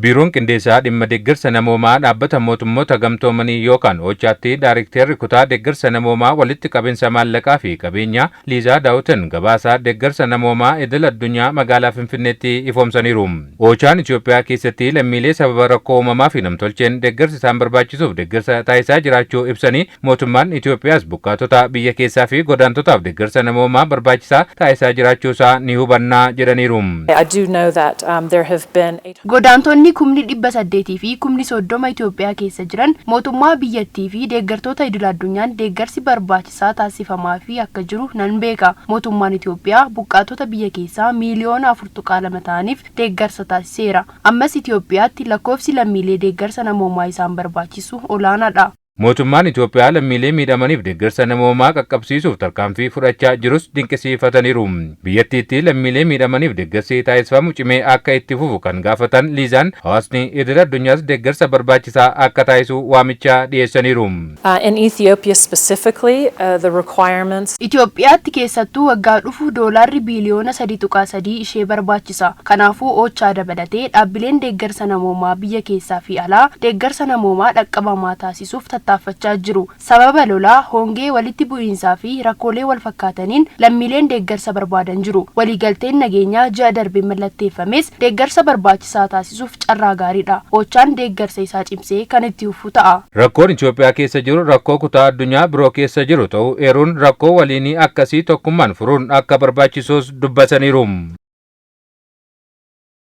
Biiroon Qindeessaa dhimma deeggarsa namoomaa dhaabbata mootummoota gamtoomanii yookaan OCHAatti Daayirikteerri kutaa deeggarsa namoomaa walitti qabinsa maallaqaa fi qabeenyaa Liizaa Daawutin gabaasaa deeggarsa namoomaa idil addunyaa magaalaa Finfinneetti ifoomsaniiru. OCHAan Itoophiyaa keessatti lammiilee sababa rakkoo uumamaa fi namtolcheen deeggarsa isaan barbaachisuuf deeggarsa taasisaa jiraachuu ibsanii mootummaan Itoophiyaas buqqaatota biyya keessaa fi godaantotaaf deeggarsa namoomaa barbaachisaa taasisaa jiraachuusaa ni hubannaa jedhaniiru. Godaantonni kumni 800 fi kumni 30 Itoophiyaa keessa jiran mootummaa biyyattii fi deeggartoota idil addunyaan deeggarsi barbaachisaa taasifamaa fi akka jiru nan beeka. Mootummaan Itoophiyaa buqqaatota biyya keessaa miiliyoona 4.2 ta'aniif deeggarsa taasiseera. Ammas Itoophiyaatti lakkoofsi lammiilee deeggarsa namoomaa isaan barbaachisu olaanaadha. Mootummaan Itoophiyaa lammiilee miidhamaniif deeggarsa namoomaa qaqqabsiisuuf tarkaanfii fudhachaa jirus dinqisiifataniiru. Biyyattiitti lammiilee miidhamaniif deeggarsi taasifamu cimee akka itti fufu kan gaafatan Liizaan hawaasni idil addunyaas deeggarsa barbaachisaa akka taasisu waamicha dhiyeessaniiru. In Ethiopia specifically, the requirements. Itoophiyaatti keessattuu waggaa dhufu doolaarri biiliyoona 3.3 ishee barbaachisa. Kanaafuu OCHA dabalatee dhaabbileen deeggarsa namoomaa biyya keessaa fi alaa deeggarsa namoomaa dhaqqabamaa taasisuuf tattaafachaa jiru. Sababa lolaa, hongee, walitti bu'iinsaa fi rakkoolee wal fakkaataniin lammiileen deeggarsa barbaadan jiru. Waliigalteen nageenyaa ji'a darbee mallatteeffames deeggarsa barbaachisaa taasisuuf carraa gaariidha. OCHAan deeggarsa isaa cimsee kan itti fufu ta'a. Rakkoon Itoophiyaa keessa jiru rakkoo kutaa addunyaa biroo keessa jiru ta'uu eeruun rakkoo waliinii akkasii tokkummaan furuun akka barbaachisus dubbataniiru.